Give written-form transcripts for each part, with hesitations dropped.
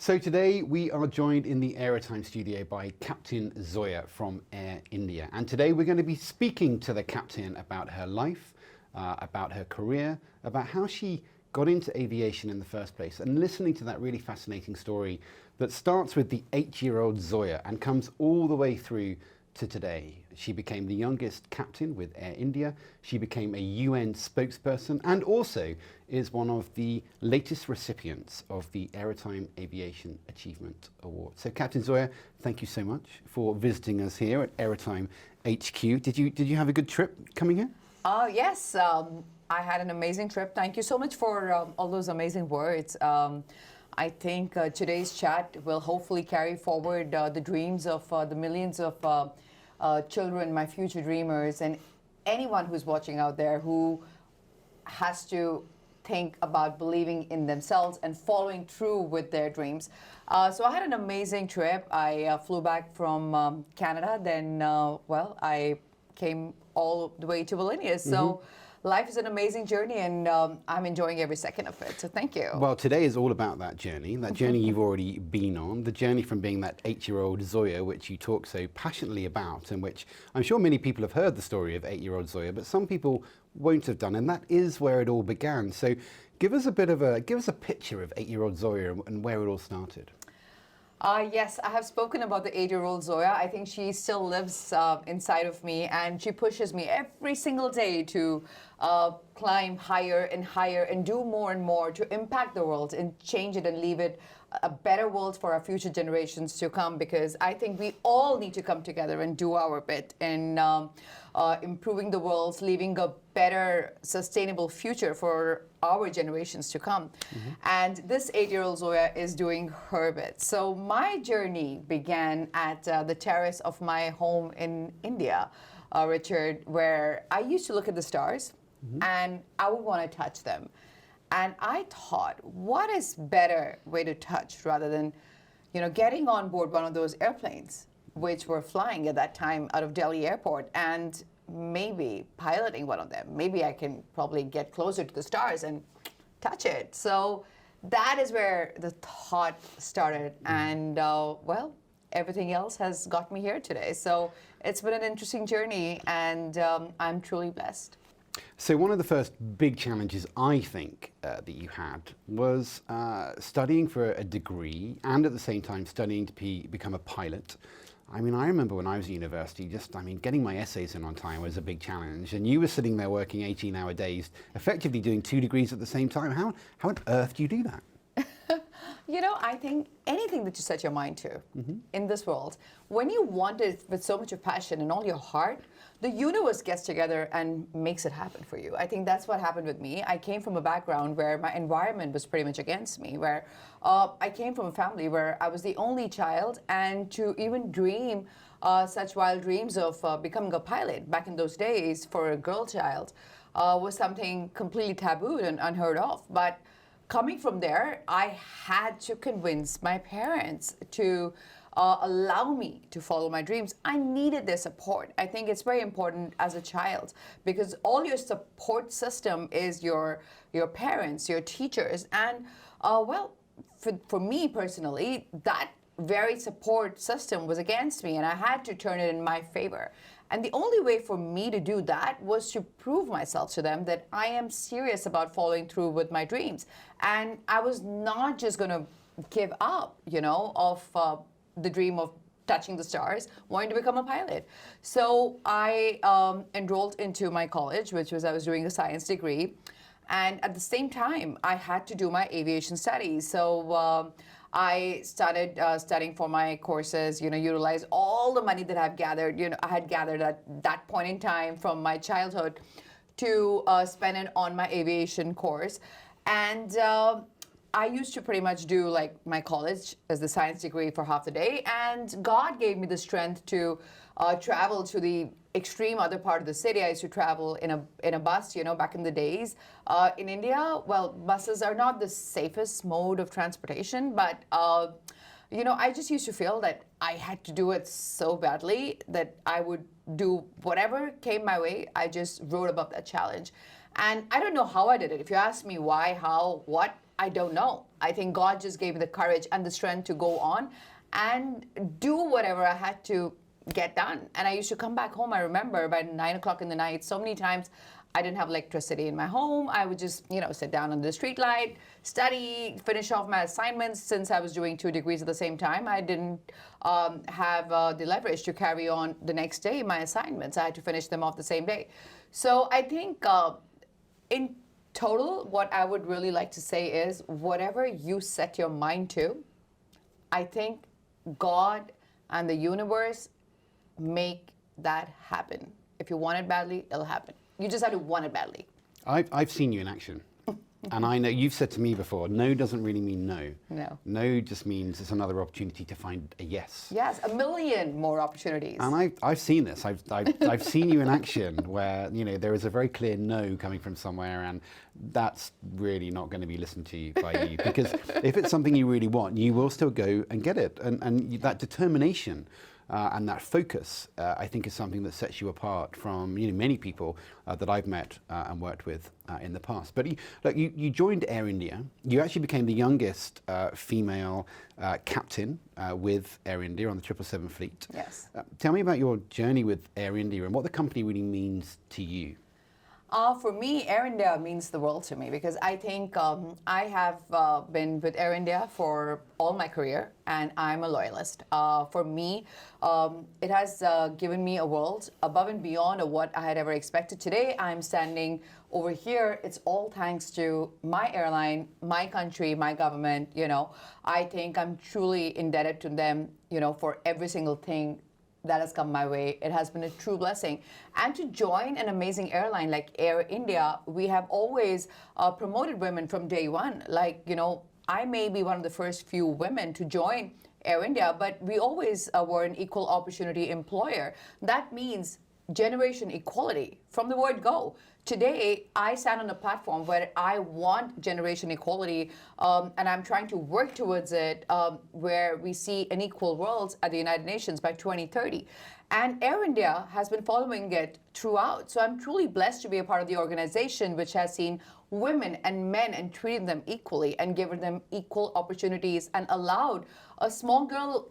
So today we are joined in the AeroTime studio by Captain Zoya from Air India. And today we're going to be speaking to the captain about her life, about her career, about how she got into aviation in the first place, and listening to that really fascinating story that starts with the 8-year-old Zoya and comes all the way through to today. She became the youngest captain with Air India. She became a UN spokesperson and also is one of the latest recipients of the AeroTime Aviation Achievement Award. So Captain Zoya, thank you so much for visiting us here at AeroTime HQ. Did you have a good trip coming here? Yes, I had an amazing trip. Thank you so much for all those amazing words. I think today's chat will hopefully carry forward the dreams of the millions of children, my future dreamers, and anyone who's watching out there who has to think about believing in themselves and following through with their dreams. So I had an amazing trip. I flew back from Canada, then, I came all the way to Vilnius. So life is an amazing journey, and I'm enjoying every second of it. So thank you. Well, today is all about that journey you've already been on, the journey from being that 8-year-old Zoya, which you talk so passionately about, and which I'm sure many people have heard the story of 8-year-old Zoya, but some people won't have done, and that is where it all began. So give us a picture of 8-year-old Zoya and where it all started. Yes, I have spoken about the 8-year-old Zoya. I think she still lives inside of me, and she pushes me every single day to climb higher and higher and do more and more to impact the world and change it and leave it a better world for our future generations to come, because I think we all need to come together and do our bit in improving the world, leaving a better, sustainable future for our generations to come. And this 8-year-old Zoya is doing her bit. So my journey began at the terrace of my home in India, Richard, where I used to look at the stars and I would want to touch them. And I thought, what is better way to touch rather than, getting on board one of those airplanes, which were flying at that time out of Delhi airport, and maybe piloting one of them. Maybe I can probably get closer to the stars and touch it. So that is where the thought started. And everything else has got me here today. So it's been an interesting journey, and I'm truly blessed. So one of the first big challenges I think that you had was studying for a degree and at the same time studying to become a pilot. I mean, I remember when I was at university, getting my essays in on time was a big challenge, and you were sitting there working 18-hour days, effectively doing 2 degrees at the same time. How on earth do you do that? I think anything that you set your mind to in this world, when you want it with so much of passion and all your heart, the universe gets together and makes it happen for you. I think that's what happened with me. I came from a background where my environment was pretty much against me, where I came from a family where I was the only child, and to even dream such wild dreams of becoming a pilot back in those days for a girl child was something completely taboo and unheard of. But coming from there, I had to convince my parents to allow me to follow my dreams. I needed their support. I think it's very important as a child, because all your support system is your parents, your teachers, and for me personally, that very support system was against me, and I had to turn it in my favor. And the only way for me to do that was to prove myself to them that I am serious about following through with my dreams. And I was not just going to give up, of the dream of touching the stars, wanting to become a pilot. So I enrolled into my college, I was doing a science degree. And at the same time, I had to do my aviation studies. So I started studying for my courses, utilize all the money that I've gathered, I had gathered at that point in time from my childhood to spend it on my aviation course. And I used to pretty much do like my college as the science degree for half the day, and God gave me the strength to travel to the extreme other part of the city. I used to travel in a bus, back in the days. In India, buses are not the safest mode of transportation, but I just used to feel that I had to do it so badly that I would do whatever came my way. I just rode above that challenge. And I don't know how I did it. If you ask me why, how, what, I don't know. I think God just gave me the courage and the strength to go on and do whatever I had to get done. And I used to come back home, I remember, by 9 o'clock in the night. So many times I didn't have electricity in my home. I would just, sit down under the street light, study, finish off my assignments. Since I was doing 2 degrees at the same time, I didn't have the leverage to carry on the next day my assignments. I had to finish them off the same day. So I think in total, what I would really like to say is whatever you set your mind to, I think God and the universe make that happen. If you want it badly, it'll happen. You just have to want it badly. I've seen you in action. And I know you've said to me before, no doesn't really mean no. No. No just means it's another opportunity to find a yes. Yes, a million more opportunities. And I've seen this. I've seen you in action where, there is a very clear no coming from somewhere, and that's really not going to be listened to by you. Because if it's something you really want, you will still go and get it. And that determination and that focus, I think, is something that sets you apart from many people that I've met and worked with in the past. But you joined Air India. You actually became the youngest female captain with Air India on the 777 fleet. Yes. Tell me about your journey with Air India and what the company really means to you. For me, Air India means the world to me because I think I have been with Air India for all my career, and I'm a loyalist. For me, it has given me a world above and beyond of what I had ever expected. Today, I'm standing over here. It's all thanks to my airline, my country, my government. I think I'm truly indebted to them, for every single thing that has come my way. It has been a true blessing. And to join an amazing airline like Air India, we have always promoted women from day one. I may be one of the first few women to join Air India, but we always were an equal opportunity employer. That means generation equality from the word go. Today, I stand on a platform where I want generation equality, and I'm trying to work towards it, where we see an equal world at the United Nations by 2030. And Air India has been following it throughout. So I'm truly blessed to be a part of the organization which has seen women and men and treated them equally and given them equal opportunities and allowed a small girl,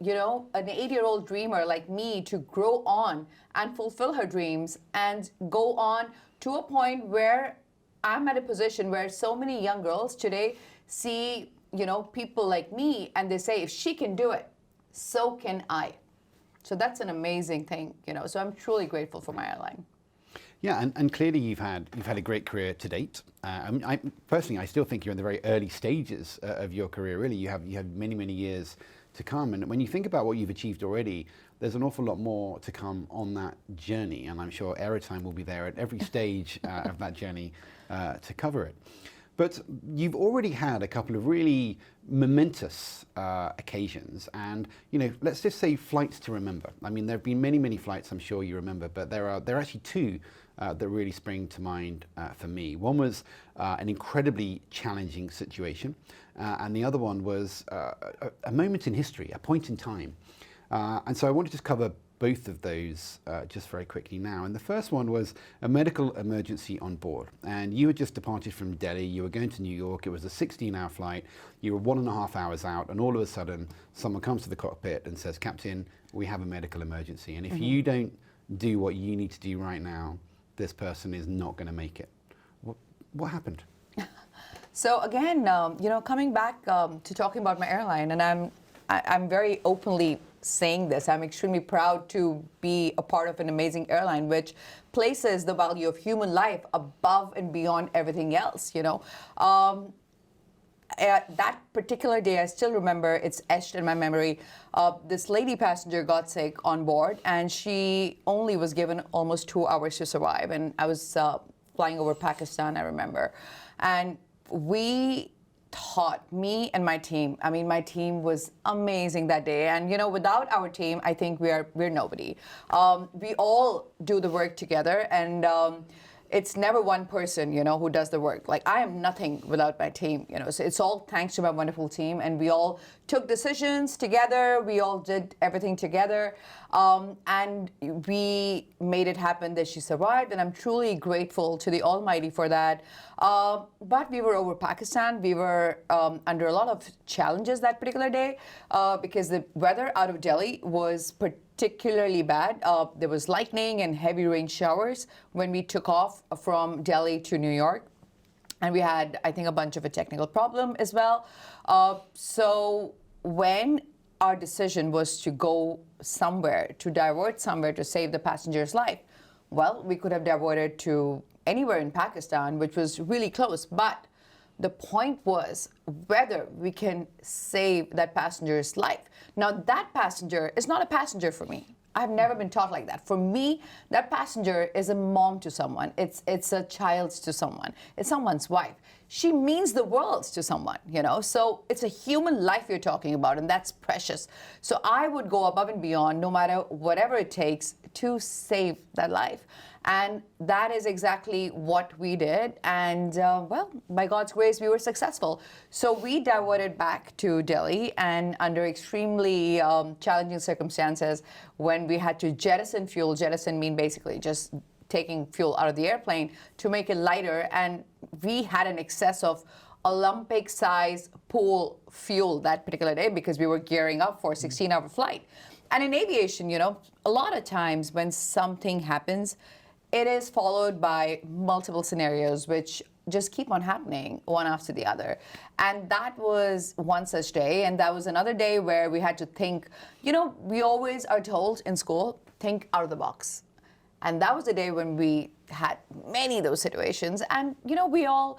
an 8-year-old dreamer like me to grow on and fulfill her dreams and go on to a point where I'm at a position where so many young girls today see, people like me, and they say, if she can do it, so can I. So that's an amazing thing, So I'm truly grateful for my airline. Yeah, and clearly you've had a great career to date. I personally, I still think you're in the very early stages of your career. Really, you have many years to come. And when you think about what you've achieved already, there's an awful lot more to come on that journey. And I'm sure AeroTime will be there at every stage of that journey to cover it. But you've already had a couple of really momentous occasions, and let's just say flights to remember. I mean, there have been many flights I'm sure you remember, but there are actually two that really spring to mind for me. One was an incredibly challenging situation, and the other one was a moment in history, a point in time. And so I want to just cover both of those just very quickly now. And the first one was a medical emergency on board. And you had just departed from Delhi, you were going to New York, it was a 16-hour flight, you were 1.5 hours out, and all of a sudden someone comes to the cockpit and says, Captain, we have a medical emergency. And if you don't do what you need to do right now, this person is not going to make it. What happened? So again, coming back to talking about my airline, and I'm very openly saying this. I'm extremely proud to be a part of an amazing airline which places the value of human life above and beyond everything else. That particular day, I still remember, it's etched in my memory. This lady passenger got sick on board, and she only was given almost 2 hours to survive. And I was flying over Pakistan, I remember. And we taught, me and my team. I mean, my team was amazing that day. And, without our team, I think we're nobody. We all do the work together, and it's never one person, who does the work. Like, I am nothing without my team, So it's all thanks to my wonderful team, and we all took decisions together. We all did everything together. And we made it happen that she survived, and I'm truly grateful to the Almighty for that. But we were over Pakistan. We were under a lot of challenges that particular day because the weather out of Delhi was particularly bad. There was lightning and heavy rain showers when we took off from Delhi to New York. And we had, I think, a bunch of a technical problem as well. So when our decision was to go somewhere, to divert somewhere to save the passenger's life, well, we could have diverted to anywhere in Pakistan, which was really close. But the point was whether we can save that passenger's life. Now, that passenger is not a passenger for me. I've never been taught like that. For me, that passenger is a mom to someone. It's a child to someone. It's someone's wife. She means the world to someone, you know. So it's a human life you're talking about, and that's precious. So I would go above and beyond, no matter whatever it takes, to save that life. And that is exactly what we did. And well, by God's grace, we were successful. So we diverted back to Delhi, and under extremely challenging circumstances, when we had to jettison fuel, jettison mean basically just taking fuel out of the airplane to make it lighter. And we had an excess of Olympic-sized pool fuel that particular day because we were gearing up for a 16-hour flight. And in aviation, you know, a lot of times when something happens, it is followed by multiple scenarios which just keep on happening one after the other. And that was one such day. And that was another day where we had to think, you know, we always are told in school, think out of the box. And that was the day when we had many of those situations. And, you know, we all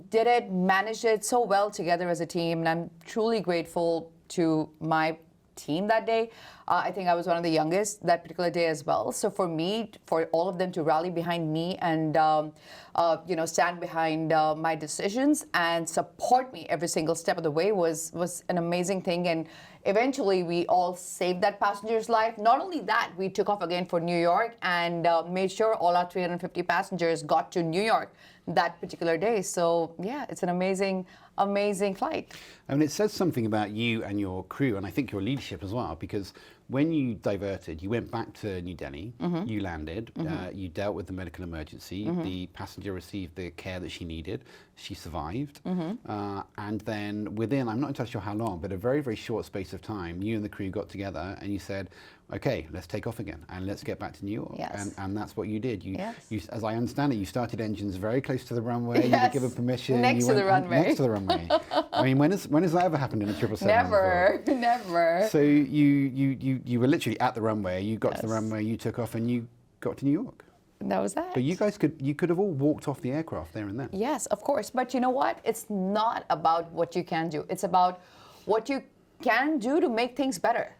did it, managed it so well together as a team. And I'm truly grateful to my team that day. I think I was one of the youngest that particular day as well. So for me, for all of them to rally behind me and, you know, stand behind my decisions and support me every single step of the way was an amazing thing. And eventually, we all saved that passenger's life. Not only that, we took off again for New York and made sure all our 350 passengers got to New York that particular day. So yeah, it's an amazing, amazing flight. I mean, it says something about you and your crew, and I think your leadership as well, because when you diverted, you went back to New Delhi, you landed, you dealt with the medical emergency, the passenger received the care that she needed, she survived, and then within, I'm not entirely sure how long, but a very, very short space of time, you and the crew got together and you said, okay, let's take off again and let's get back to New York. Yes. And that's what you did. You, Yes. you, as I understand it, you started engines very close to the runway, you were given permission. Next you to went the runway. Next to the runway. I mean, when has that ever happened in a 777? Never, before? never. So you were literally at the runway, you got to the Yes. runway, you took off and you got to New York. That was that. But you guys could have all walked off the aircraft there and then. Yes, of course. But you know what? It's not about what you can do. It's about what you can do to make things better.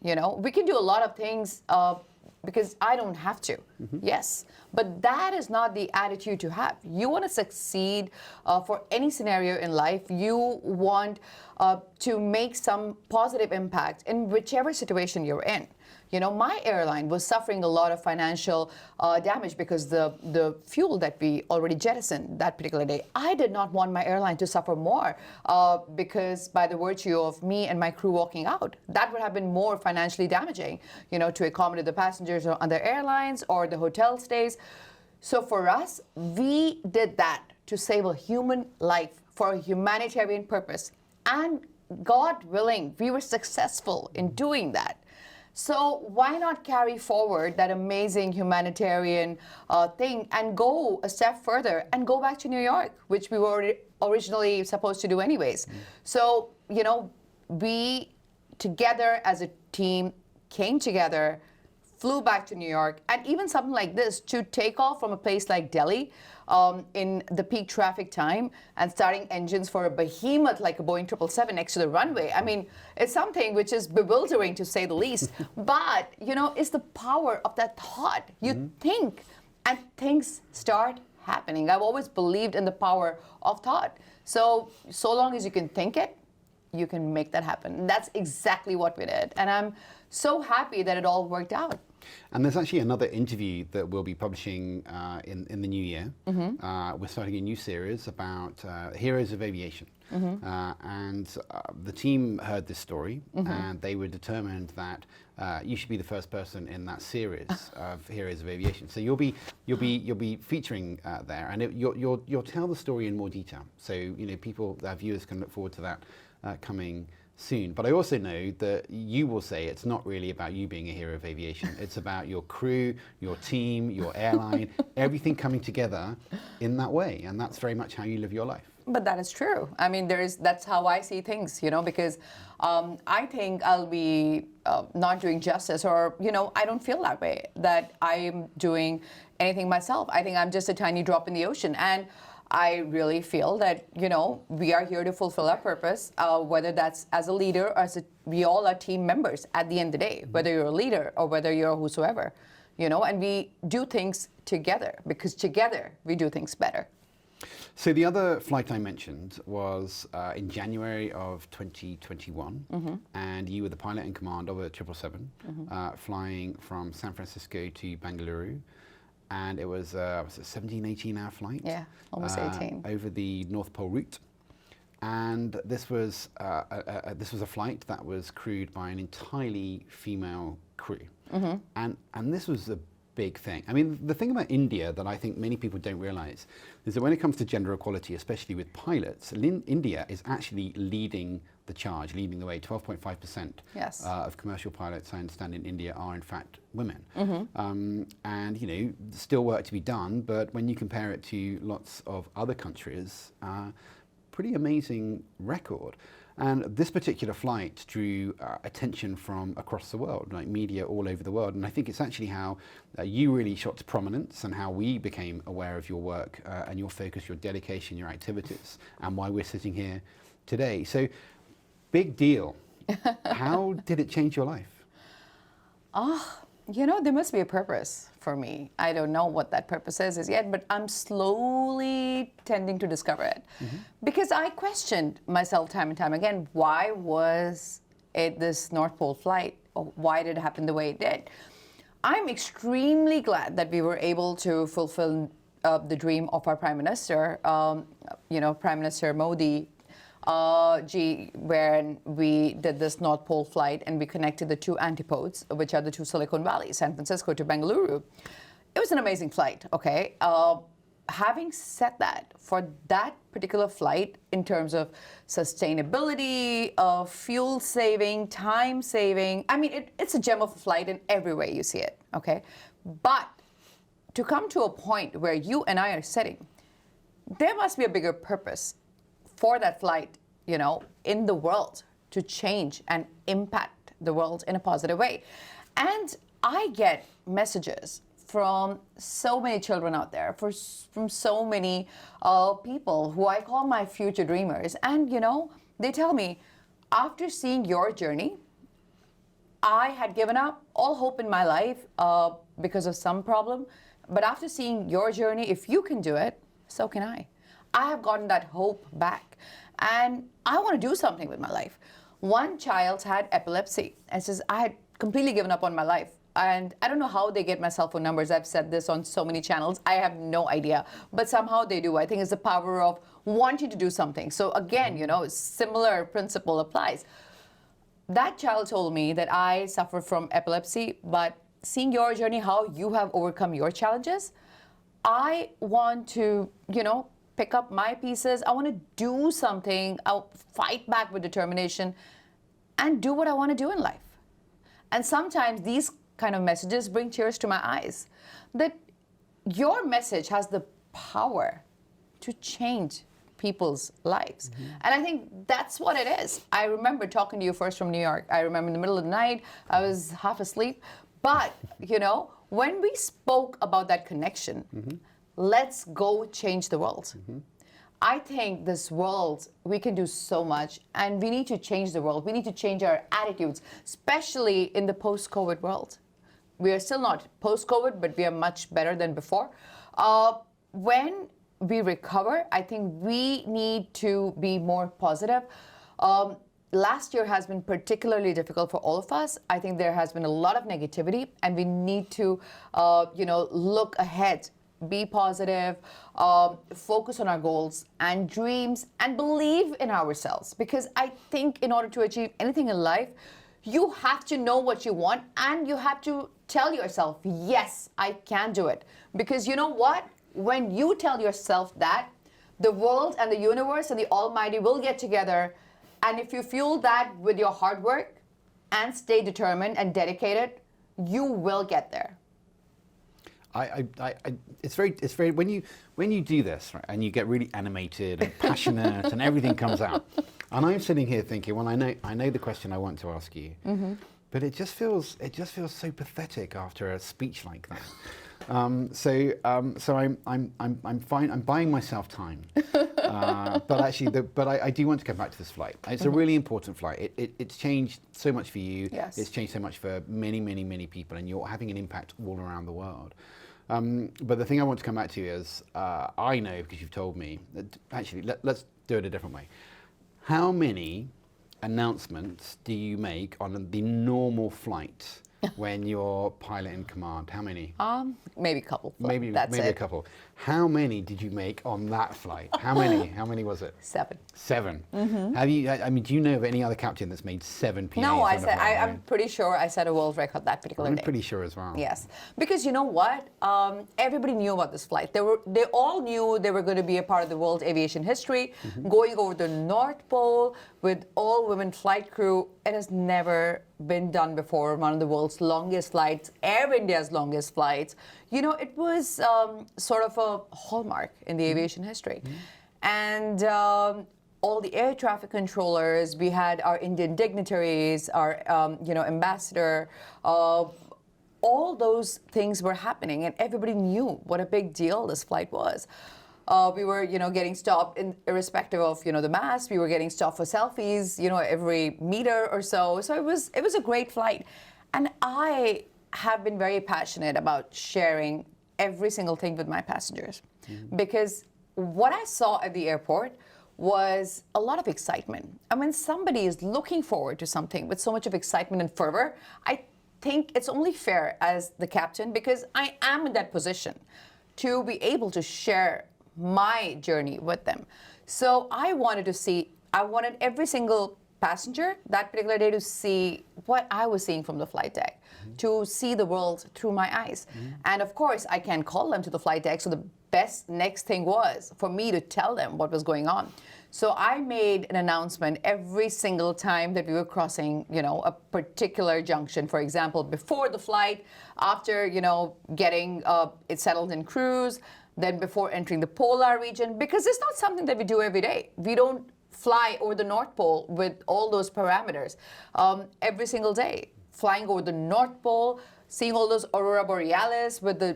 You know, we can do a lot of things because I don't have to. Yes. But that is not the attitude to have. You want to succeed for any scenario in life. You want to make some positive impact in whichever situation you're in. You know, my airline was suffering a lot of financial damage because the fuel that we already jettisoned that particular day. I did not want my airline to suffer more because by the virtue of me and my crew walking out, that would have been more financially damaging, you know, to accommodate the passengers on their airlines or the hotel stays. So for us, we did that to save a human life for a humanitarian purpose. And God willing, we were successful in doing that. So why not carry forward that amazing humanitarian thing and go a step further and go back to New York, which we were originally supposed to do anyways. So, you know, we together as a team came together, flew back to New York, and even something like this, to take off from a place like Delhi in the peak traffic time and starting engines for a behemoth like a Boeing 777 next to the runway. I mean, it's something which is bewildering to say the least, but, you know, it's the power of that thought. You think and things start happening. I've always believed in the power of thought. So long as you can think it, you can make that happen. And that's exactly what we did. And I'm so happy that it all worked out. And there's actually another interview that we'll be publishing in the new year. We're starting a new series about heroes of aviation. And the team heard this story and they were determined that you should be the first person in that series of Heroes of Aviation. So you'll be featuring there, and you'll tell the story in more detail. So our viewers can look forward to that coming soon. But I also know that you will say it's not really about you being a hero of aviation. It's about your crew, your team, your airline, everything coming together in that way. And that's very much how you live your life. But that is true. I mean, that's how I see things, because I think I'll be not doing justice, or, I don't feel that way, that I'm doing anything myself. I think I'm just a tiny drop in the ocean. And I really feel that, we are here to fulfill our purpose, whether that's as a leader or we all are team members at the end of the day, whether you're a leader or whether you're whosoever, and we do things together, because together we do things better. So the other flight I mentioned was in January of 2021, and you were the pilot in command of a 777, flying from San Francisco to Bengaluru. And it was a 17, 18-hour flight. Yeah, almost 18. Over the North Pole route. And this was a flight that was crewed by an entirely female crew. And this was a big thing. I mean, the thing about India that I think many people don't realize is that when it comes to gender equality, especially with pilots, India is actually leading the charge, leading the way. 12.5% Yes. Of commercial pilots, I understand, in India are in fact women. And still work to be done, but when you compare it to lots of other countries, pretty amazing record. And this particular flight drew attention from across the world, like media all over the world. And I think it's actually how you really shot to prominence, and how we became aware of your work and your focus, your dedication, your activities, and why we're sitting here today. So, big deal. How did it change your life? There must be a purpose for me. I don't know what that purpose is as yet, but I'm slowly tending to discover it. Because I questioned myself time and time again, why was it this North Pole flight? Or why did it happen the way it did? I'm extremely glad that we were able to fulfill the dream of our Prime Minister, Prime Minister Modi, when we did this North Pole flight and we connected the two antipodes, which are the two Silicon Valleys, San Francisco to Bengaluru. It was an amazing flight, okay? Having said that, for that particular flight, in terms of sustainability, of fuel saving, time saving, I mean, it's a gem of a flight in every way you see it, okay? But to come to a point where you and I are sitting, there must be a bigger purpose for that flight, in the world, to change and impact the world in a positive way. And I get messages from so many children out there, from so many people who I call my future dreamers. And, they tell me, after seeing your journey, I had given up all hope in my life because of some problem. But after seeing your journey, if you can do it, so can I. I have gotten that hope back, and I want to do something with my life. One child had epilepsy, and says, I had completely given up on my life. And I don't know how they get my cell phone numbers. I've said this on so many channels. I have no idea. But somehow they do. I think it's the power of wanting to do something. So again, similar principle applies. That child told me that I suffer from epilepsy, but seeing your journey, how you have overcome your challenges, I want to, pick up my pieces. I want to do something. I'll fight back with determination and do what I want to do in life. And sometimes these kind of messages bring tears to my eyes, that your message has the power to change people's lives. And I think that's what it is. I remember talking to you first from New York. I remember in the middle of the night, I was half asleep. But, when we spoke about that connection, let's go change the world. I think this world, we can do so much, and we need to change the world. We need to change our attitudes, especially in the post-COVID world. We are still not post-COVID, but we are much better than before. When we recover, I think we need to be more positive. Last year has been particularly difficult for all of us. I think there has been a lot of negativity, and we need to, look ahead, be positive, focus on our goals and dreams, and believe in ourselves. Because I think in order to achieve anything in life, You have to know what you want, and you have to tell yourself, yes, I can do it. Because you know what? When you tell yourself that, the world and the universe and the Almighty will get together. And if you fuel that with your hard work and stay determined and dedicated, you will get there. It's very when you do this, right, and you get really animated and passionate and everything comes out, and I'm sitting here thinking, well, I know the question I want to ask you, but it just feels so pathetic after a speech like that. So I'm fine. I'm buying myself time, but actually, I do want to come back to this flight. It's a really important flight. It's changed so much for you. Yes. It's changed so much for many people, and you're having an impact all around the world. But the thing I want to come back to is, I know because you've told me. Actually, let's do it a different way. How many announcements do you make on the normal flight when you're pilot in command? How many? Maybe a couple. Maybe a couple. How many did you make on that flight? How many? How many was it? 7. 7. Have you? I mean, do you know of any other captain that's made 7 PAs? No, I'm pretty sure I set a world record that particular day. I'm pretty sure as well. Yes, because you know what? Everybody knew about this flight. They all knew they were going to be a part of the world's aviation history, going over the North Pole with all-women flight crew. It has never been done before. One of the world's longest flights, Air India's longest flights. You know, it was sort of a hallmark in the aviation history. And all the air traffic controllers, we had our Indian dignitaries, our ambassador, all those things were happening, and everybody knew what a big deal this flight was. We were, getting stopped irrespective of, the mass. We were getting stopped for selfies, every meter or so. So it was a great flight, and I have been very passionate about sharing every single thing with my passengers, because what I saw at the airport was a lot of excitement. And when somebody is looking forward to something with so much of excitement and fervor, I think it's only fair as the captain, because I am in that position, to be able to share my journey with them. So I wanted every single passenger that particular day to see what I was seeing from the flight deck, to see the world through my eyes. And of course, I can't call them to the flight deck, so the best next thing was for me to tell them what was going on. So I made an announcement every single time that we were crossing, a particular junction. For example, before the flight, after, getting it settled in cruise, then before entering the polar region, because it's not something that we do every day. We don't fly over the North Pole with all those parameters every single day. Flying over the North Pole, seeing all those aurora borealis with the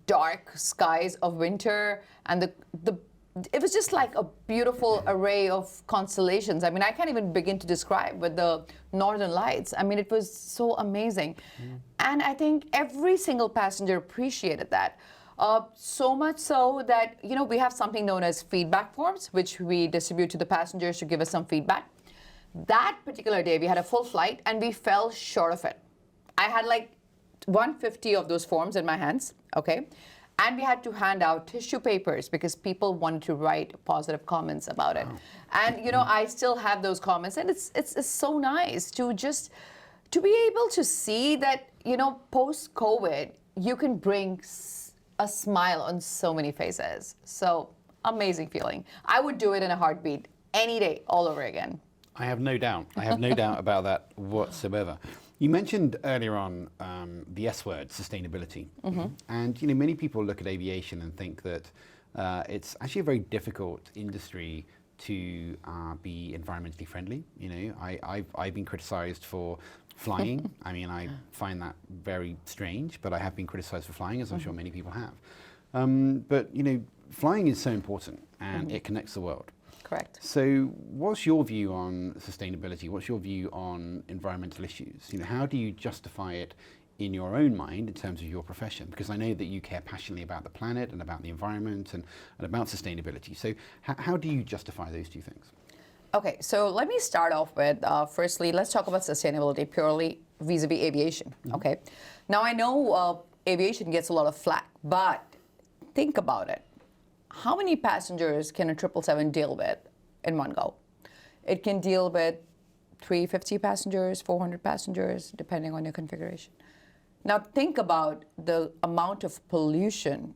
dark skies of winter, and it was just like a beautiful array of constellations. I mean, I can't even begin to describe with the northern lights. I mean, it was so amazing. And I think every single passenger appreciated that. So much so that, we have something known as feedback forms, which we distribute to the passengers to give us some feedback. That particular day, we had a full flight, and we fell short of it. I had like 150 of those forms in my hands, okay? And we had to hand out tissue papers because people wanted to write positive comments about it. And, I still have those comments, and it's so nice to be able to see that, post-COVID, you can bring a smile on so many faces. So amazing feeling. I would do it in a heartbeat any day, all over again. I have no doubt. I have no doubt about that whatsoever. You mentioned earlier on the S word, sustainability. And many people look at aviation and think that it's actually a very difficult industry to be environmentally friendly. I've been criticized for flying. I mean, I find that very strange, but I have been criticized for flying, as I'm sure many people have. But flying is so important, and it connects the world. Correct. So what's your view on sustainability? What's your view on environmental issues? How do you justify it in your own mind in terms of your profession? Because I know that you care passionately about the planet and about the environment and about sustainability. So how do you justify those two things? Okay, so let me start off with, firstly, let's talk about sustainability purely vis-a-vis aviation, okay? Now, I know aviation gets a lot of flack, but think about it. How many passengers can a 777 deal with in one go? It can deal with 350 passengers, 400 passengers, depending on your configuration. Now think about the amount of pollution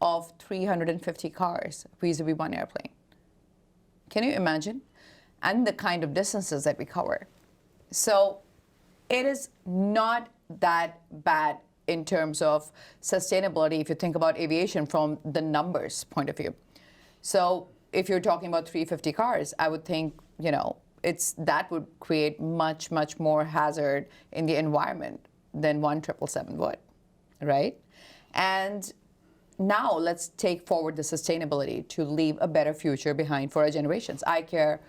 of 350 cars vis-a-vis one airplane. Can you imagine? And the kind of distances that we cover. So it is not that bad in terms of sustainability if you think about aviation from the numbers point of view. So if you're talking about 350 cars, I would think, that would create much, much more hazard in the environment than one 777 would, right? And now let's take forward the sustainability to leave a better future behind for our generations. I care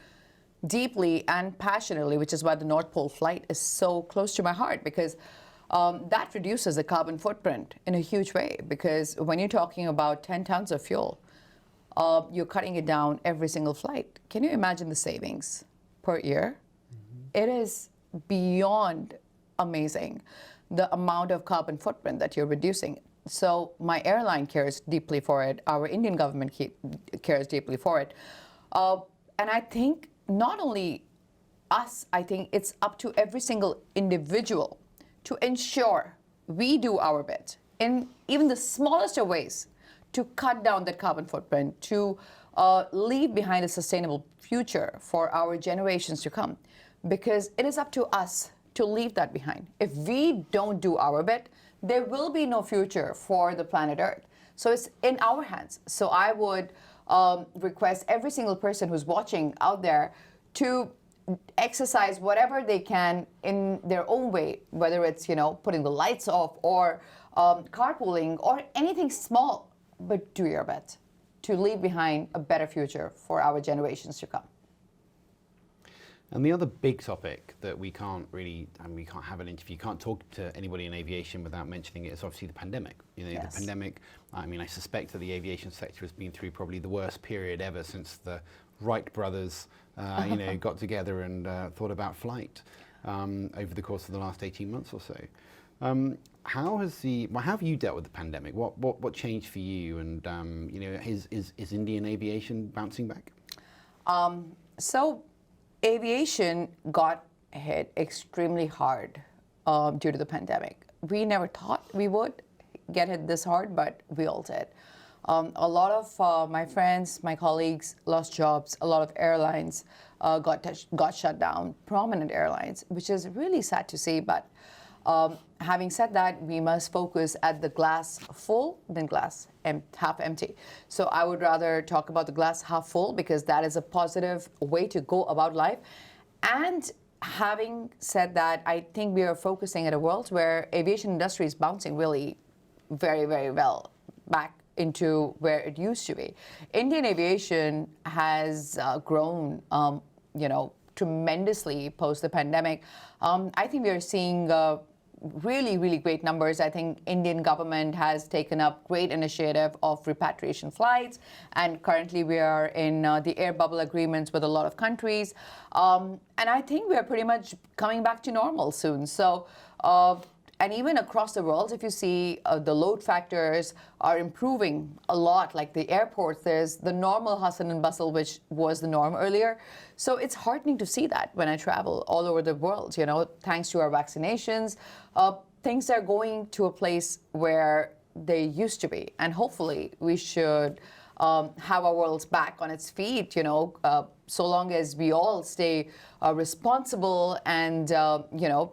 deeply and passionately, which is why the North Pole flight is so close to my heart, because that reduces the carbon footprint in a huge way. Because when you're talking about 10 tons of fuel, you're cutting it down every single flight. Can you imagine the savings per year? It is beyond amazing, the amount of carbon footprint that you're reducing. So my airline cares deeply for it. Our Indian government cares deeply for it. And I think not only us, I think it's up to every single individual to ensure we do our bit in even the smallest of ways to cut down that carbon footprint, to leave behind a sustainable future for our generations to come. Because it is up to us to leave that behind. If we don't do our bit, there will be no future for the planet Earth. So it's in our hands. So I would request every single person who's watching out there to exercise whatever they can in their own way, whether it's, putting the lights off or carpooling or anything small, but do your bit to leave behind a better future for our generations to come. And the other big topic that we can't have an interview, you can't talk to anybody in aviation without mentioning it, is obviously the pandemic. Yes. The pandemic, I suspect that the aviation sector has been through probably the worst period ever since the Wright brothers, got together and thought about flight over the course of the last 18 months or so. How have you dealt with the pandemic? What changed for you? And is Indian aviation bouncing back? So aviation got hit extremely hard due to the pandemic. We never thought we would get hit this hard, but we all did. A lot of my friends, my colleagues lost jobs. A lot of airlines got shut down, prominent airlines, which is really sad to see. But having said that, we must focus at the glass full than glass half empty. So I would rather talk about the glass half full, because that is a positive way to go about life. And having said that, I think we are focusing at a world where aviation industry is bouncing really very, very well back into where it used to be. Indian aviation has grown, tremendously post the pandemic. I think we are seeing really, really great numbers. I think Indian government has taken up great initiative of repatriation flights, and currently we are in the air bubble agreements with a lot of countries. And I think we're pretty much coming back to normal soon. So, and even across the world, if you see the load factors are improving a lot, like the airports, there's the normal hustle and bustle, which was the norm earlier. So it's heartening to see that when I travel all over the world, thanks to our vaccinations, things are going to a place where they used to be. And hopefully we should have our worlds back on its feet, so long as we all stay responsible and,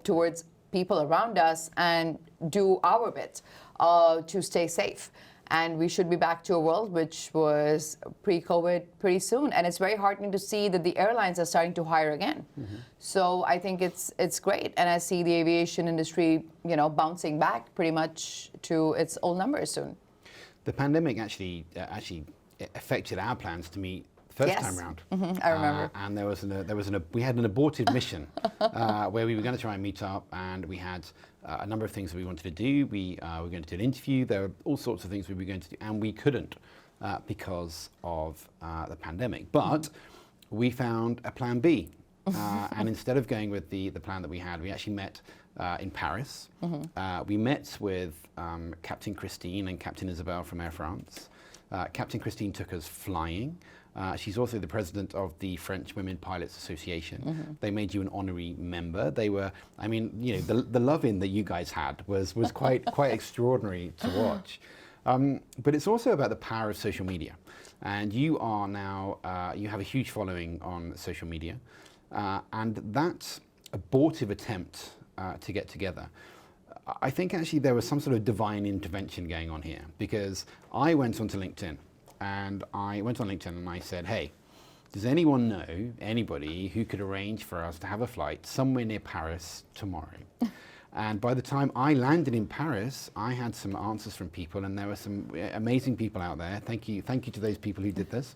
towards people around us and do our bit to stay safe. And we should be back to a world which was pre-COVID pretty soon. And it's very heartening to see that the airlines are starting to hire again. Mm-hmm. So I think it's great. And I see the aviation industry, bouncing back pretty much to its old numbers soon. The pandemic actually affected our plans to meet first time round. Mm-hmm, I remember. And we had an aborted mission where we were going to try and meet up, and we had a number of things that we wanted to do. We were going to do an interview. There were all sorts of things we were going to do, and we couldn't because of the pandemic. But we found a plan B. And instead of going with the plan that we had, we actually met in Paris. Mm-hmm. We met with Captain Christine and Captain Isabel from Air France. Captain Christine took us flying. She's also the president of the French Women Pilots Association. They made you an honorary member. They were, I mean, you know, the love-in that you guys had was quite extraordinary to watch. But it's also about the power of social media. And you are now, you have a huge following on social media. And that abortive attempt to get together, I think actually there was some sort of divine intervention going on here, because I went onto LinkedIn and I said, hey, does anyone know anybody who could arrange for us to have a flight somewhere near Paris tomorrow? And by the time I landed in Paris, I had some answers from people, and there were some amazing people out there. Thank you to those people who did this.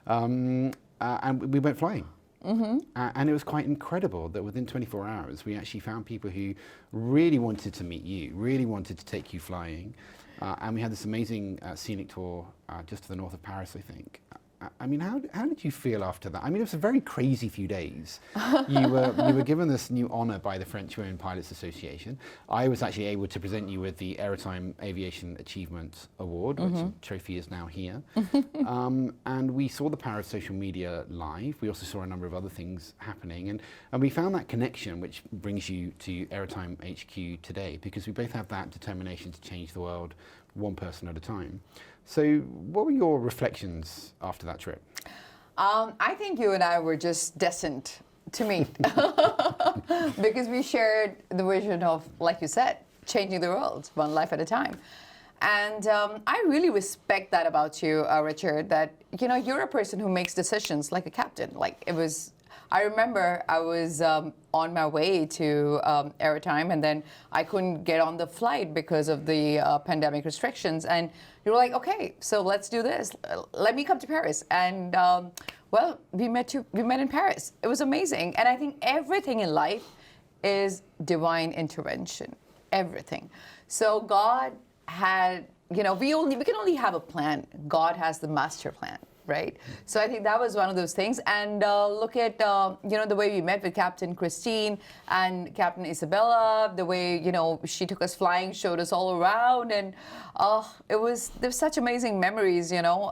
And we went flying. And it was quite incredible that within 24 hours, we actually found people who really wanted to meet you, really wanted to take you flying. And we had this amazing scenic tour just to the north of Paris, I think. I mean, how did you feel after that? I mean, it was a very crazy few days. You were given this new honor by the French Women Pilots Association. I was actually able to present you with the AeroTime Aviation Achievement Award, which the trophy is now here. And we saw the power of social media live. We also saw a number of other things happening. And we found that connection, which brings you to AeroTime HQ today, because we both have that determination to change the world one person at a time. So what were your reflections after that trip? I think you and I were just destined to meet because we shared the vision of, like you said, changing the world one life at a time. And I really respect that about you, Richard, that, you know, you're a person who makes decisions like a captain. Like it was, I remember I was on my way to AeroTime, and then I couldn't get on the flight because of the pandemic restrictions. And you were like, okay, so let's do this. Let me come to Paris. And well, we met in Paris. It was amazing. And I think everything in life is divine intervention. Everything. So God had, you know, we can only have a plan. God has the master plan. Right? So I think that was one of those things. And look at, you know, the way we met with Captain Christine and Captain Isabella, the way, you know, she took us flying, showed us all around. And there's such amazing memories, you know.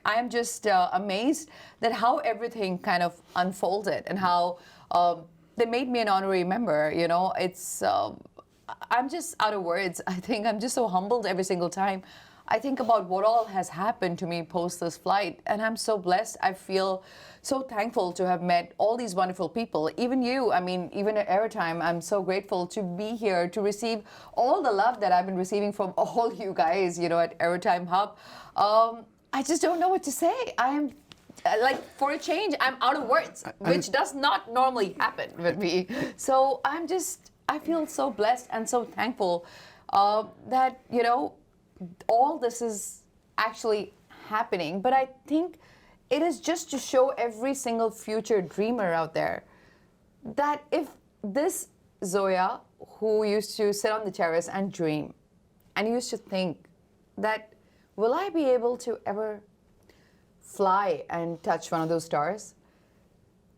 I am just amazed that how everything kind of unfolded and how they made me an honorary member, you know. It's, I'm just out of words. I think I'm just so humbled every single time I think about what all has happened to me post this flight, and I'm so blessed. I feel so thankful to have met all these wonderful people. Even you, I mean, even at AeroTime, I'm so grateful to be here, to receive all the love that I've been receiving from all you guys, you know, at AeroTime Hub. I just don't know what to say. I am, like, for a change, I'm out of words, which does not normally happen with me. So I feel so blessed and so thankful that, you know, all this is actually happening. But I think it is just to show every single future dreamer out there that if this Zoya, who used to sit on the terrace and dream, and used to think that, will I be able to ever fly and touch one of those stars?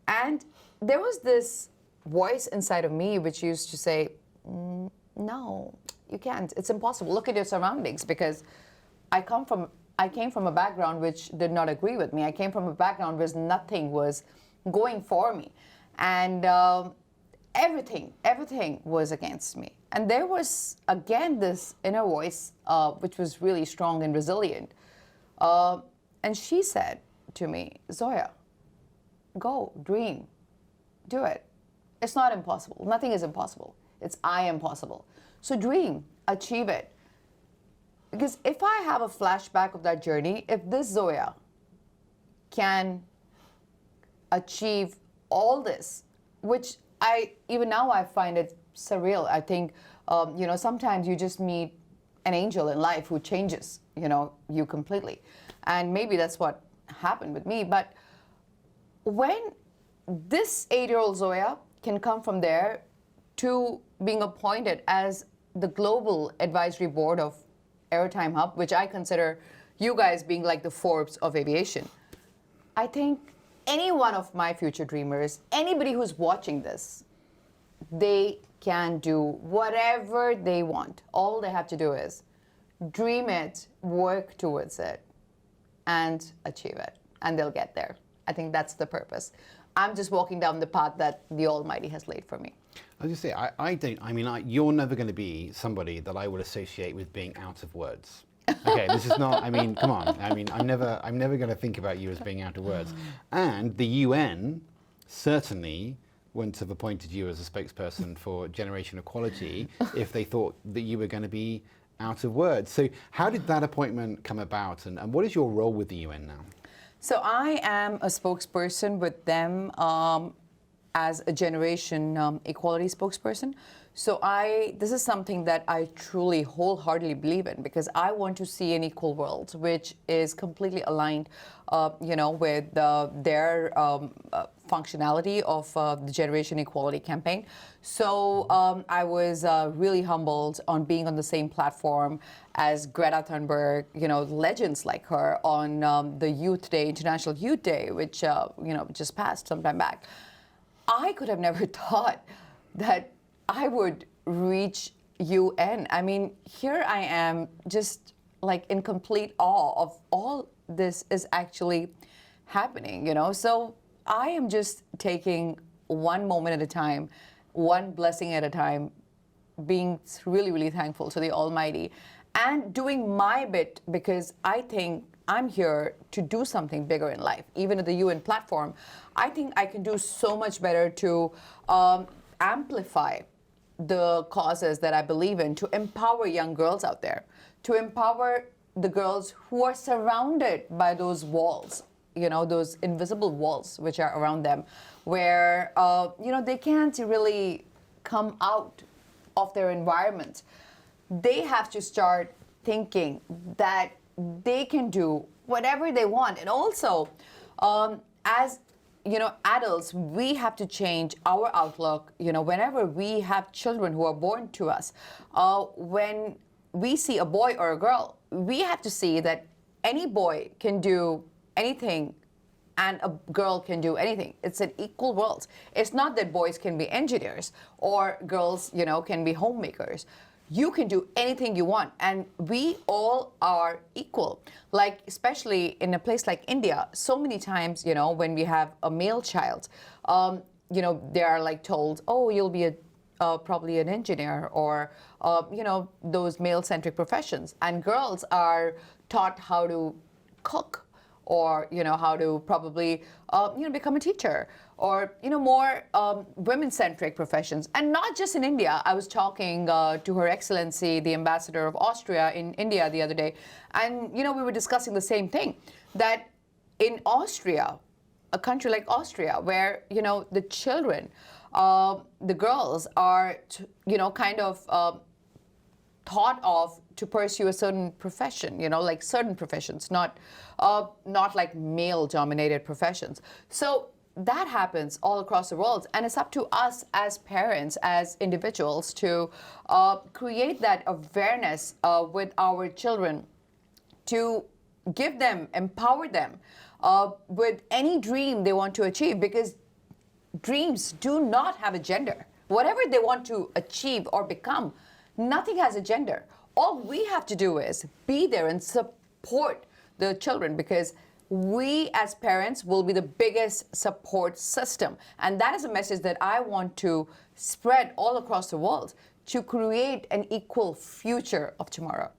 And there was this voice inside of me which used to say, no, you can't. It's impossible. Look at your surroundings. Because I came from a background which did not agree with me. I came from a background where nothing was going for me. And everything was against me. And there was, again, this inner voice, which was really strong and resilient. And she said to me, Zoya, go, dream, do it. It's not impossible. Nothing is impossible. It's I am possible. So dream, achieve it. Because if I have a flashback of that journey, if this Zoya can achieve all this, which even now I find it surreal. I think, you know, sometimes you just meet an angel in life who changes, you know, you completely. And maybe that's what happened with me. But when this 8-year-old Zoya can come from there to being appointed as the Global Advisory Board of AeroTime Hub, which I consider you guys being like the Forbes of aviation, I think any one of my future dreamers, anybody who's watching this, they can do whatever they want. All they have to do is dream it, work towards it, and achieve it, and they'll get there. I think that's the purpose. I'm just walking down the path that the Almighty has laid for me. I was just say, you're never going to be somebody that I would associate with being out of words. Okay, this is not, come on. I'm never going to think about you as being out of words. And the UN certainly wouldn't have appointed you as a spokesperson for generation equality if they thought that you were going to be out of words. So how did that appointment come about, and what is your role with the UN now? So I am a spokesperson with them as a generation equality spokesperson. So this is something that I truly wholeheartedly believe in, because I want to see an equal world, which is completely aligned, with their functionality of the Generation Equality campaign. So I was really humbled on being on the same platform as Greta Thunberg, legends like her on the Youth Day, International Youth Day, which just passed some time back. I could have never thought that I would reach UN. Here I am, just like in complete awe of all this is actually happening, So I am just taking one moment at a time, one blessing at a time, being really, really thankful to the Almighty and doing my bit, because I think I'm here to do something bigger in life. Even at the UN platform, I think I can do so much better to amplify the causes that I believe in, to empower young girls out there, to empower the girls who are surrounded by those walls, those invisible walls which are around them, where, they can't really come out of their environment. They have to start thinking that they can do whatever they want. And also, as adults, we have to change our outlook. Whenever we have children who are born to us, when we see a boy or a girl, we have to see that any boy can do anything and a girl can do anything. It's an equal world. It's not that boys can be engineers or girls, can be homemakers. You can do anything you want, and we all are equal. Like, especially in a place like India, so many times, when we have a male child, they are like told, oh, you'll be probably an engineer, or, those male-centric professions. And girls are taught how to cook, or, how to probably, become a teacher, or, more women-centric professions. And not just in India. I was talking to Her Excellency, the Ambassador of Austria in India the other day, and, we were discussing the same thing, that in Austria, a country like Austria, where, the children, the girls are, thought of to pursue a certain profession, like certain professions, not like male-dominated professions. So that happens all across the world, and it's up to us as parents, as individuals, to create that awareness with our children, to give them, empower them with any dream they want to achieve, because dreams do not have a gender. Whatever they want to achieve or become, nothing has a gender. All we have to do is be there and support the children, because we as parents will be the biggest support system. And that is a message that I want to spread all across the world, to create an equal future of tomorrow.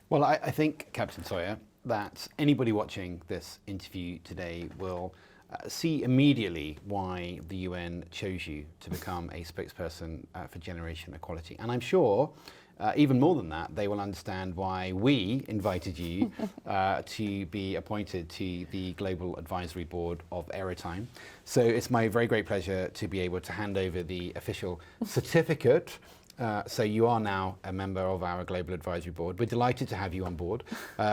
Well, I think, Captain Zoya, that anybody watching this interview today will see immediately why the UN chose you to become a spokesperson for generation equality. And I'm sure, even more than that, they will understand why we invited you to be appointed to the Global Advisory Board of AeroTime. So it's my very great pleasure to be able to hand over the official certificate. So you are now a member of our Global Advisory Board. We're delighted to have you on board.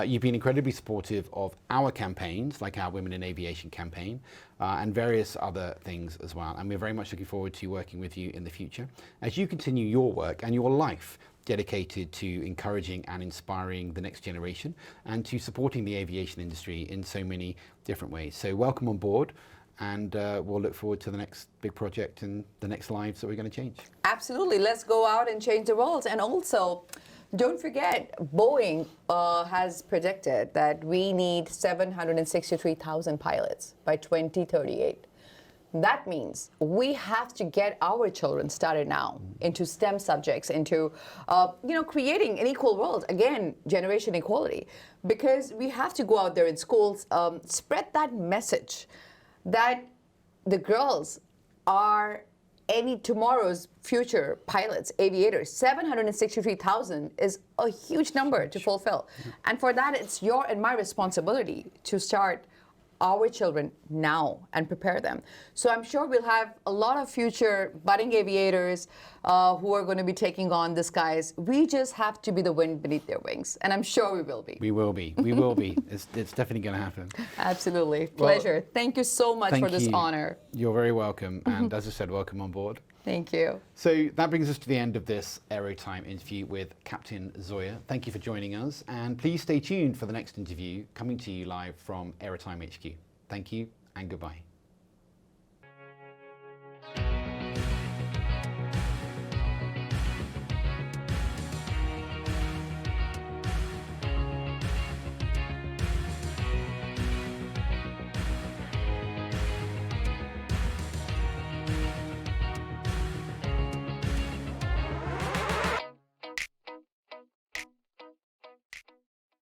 You've been incredibly supportive of our campaigns, like our Women in Aviation campaign, and various other things as well. And we're very much looking forward to working with you in the future as you continue your work and your life dedicated to encouraging and inspiring the next generation and to supporting the aviation industry in so many different ways. So welcome on board. And we'll look forward to the next big project and the next lives that we're going to change. Absolutely. Let's go out and change the world. And also, Don't forget, Boeing has predicted that we need 763,000 pilots by 2038. That means we have to get our children started now into STEM subjects, into creating an equal world. Again, generation equality, because we have to go out there in schools, spread that message that the girls are tomorrow's future pilots, aviators. 763,000 is a huge number to fulfill. And for that, it's your and my responsibility to start our children now and prepare them. So I'm sure we'll have a lot of future budding aviators who are going to be taking on the skies. We just have to be the wind beneath their wings. And I'm sure we will be. We will be. We will be. It's definitely going to happen. Absolutely. Pleasure. Thank you so much for this honor. You're very welcome. And as I said, welcome on board. Thank you. So that brings us to the end of this AeroTime interview with Captain Zoya. Thank you for joining us. And please stay tuned for the next interview coming to you live from AeroTime HQ. Thank you and goodbye.